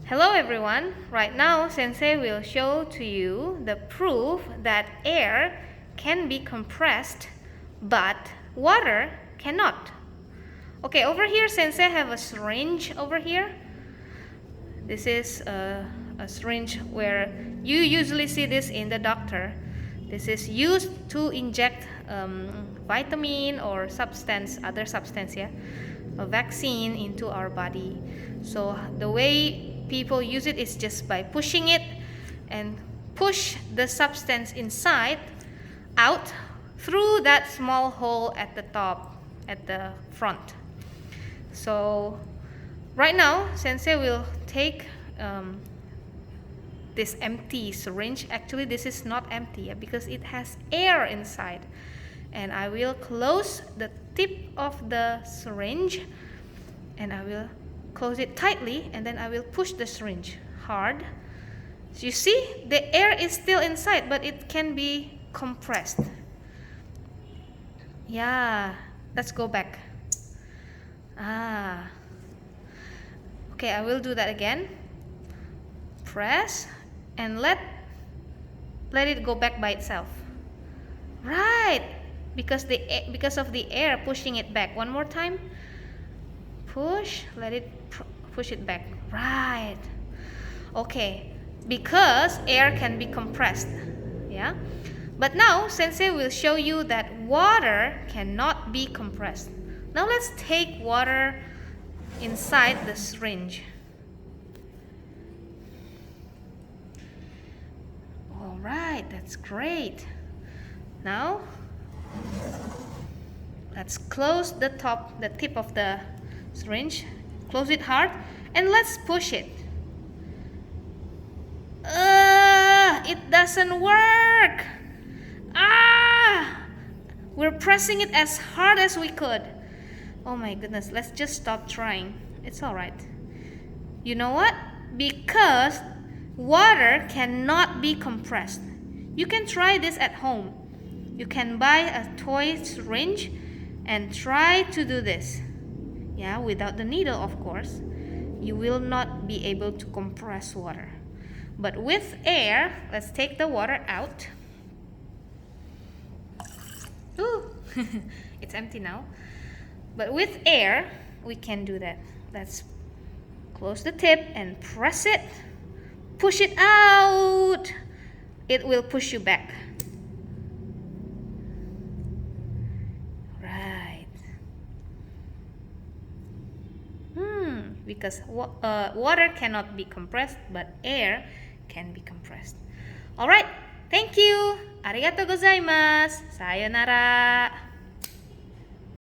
Hello everyone. Right now Sensei will show to you the proof that air can be compressed but water cannot. Okay, over here Sensei have a syringe over here. This is a syringe where you usually see this in the doctor. This is used to inject vitamin or other substance, a vaccine into our body. So the way people use it is just by pushing it and push the substance inside out through that small hole at the top, at the front. So right now Sensei will take this empty syringe. Actually this is not empty because it has air inside, and I will close the tip of the syringe and I will close it tightly, and then I will push the syringe hard. So you see the air is still inside, but it can be compressed. Yeah, let's go back. Okay, I will do that again. Press and let it go back by itself. Right, because of the air pushing it back. One more time. Push, let it push it back. Right. Okay, because air can be compressed. Yeah. But now Sensei will show you that water cannot be compressed. Now let's take water inside the syringe. Alright, that's great. Now let's close the tip of the syringe. Close it hard and let's push it. It doesn't work. We're pressing it as hard as we could. Oh my goodness, let's just stop trying. It's alright. You know what? Because water cannot be compressed. You can try this at home. You can buy a toy syringe and try to do this. Yeah, without the needle, of course. You will not be able to compress water. But with air, let's take the water out. Ooh, it's empty now. But with air, we can do that. Let's close the tip and press it. Push it out. It will push you back. Right. Because water cannot be compressed, but air can be compressed. Alright, thank you. Arigatou gozaimasu. Sayonara.